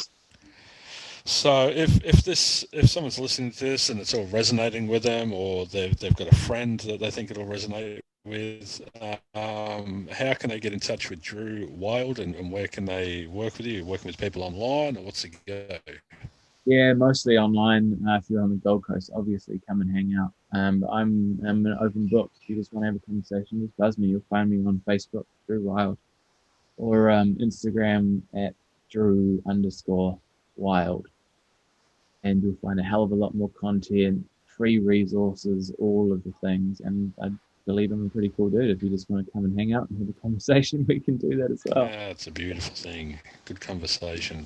So if someone's listening to this and it's all resonating with them, or they've got a friend that they think it'll resonate with, how can they get in touch with Drew Wild, and where can they work with you? Working with people online, or what's the go? Yeah, mostly online. If you're on the Gold Coast, obviously come and hang out. But I'm an open book. If you just want to have a conversation, just buzz me. You'll find me on Facebook, Drew Wild, or Instagram at Drew_Wild, and you'll find a hell of a lot more content, free resources, all of the things. And I believe I'm a pretty cool dude. If you just want to come and hang out and have a conversation, we can do that as well. Yeah, it's a beautiful thing. Good conversation.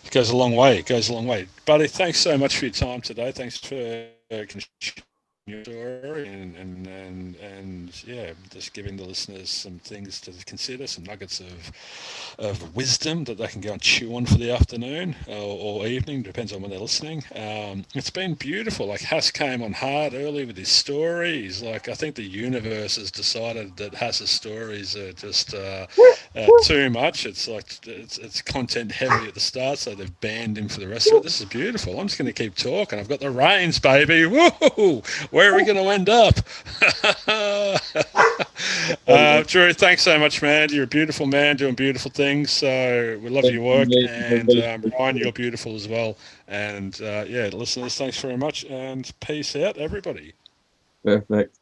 It goes a long way. It goes a long way. Buddy, thanks so much for your time today. Thanks for your story and yeah, just giving the listeners some things to consider, some nuggets of wisdom that they can go and chew on for the afternoon or evening, depends on when they're listening. It's been beautiful. Like Hass came on hard early with his stories. Like I think the universe has decided that Hass's stories are just too much. It's like it's content heavy at the start, so they've banned him for the rest of it. This is beautiful. I'm just going to keep talking. I've got the reins, baby. Woo! Where are we going to end up? Drew, thanks so much, man. You're a beautiful man doing beautiful things. So we love your work. And Ryan, you're beautiful as well. And yeah, listeners, thanks very much. And peace out, everybody. Perfect.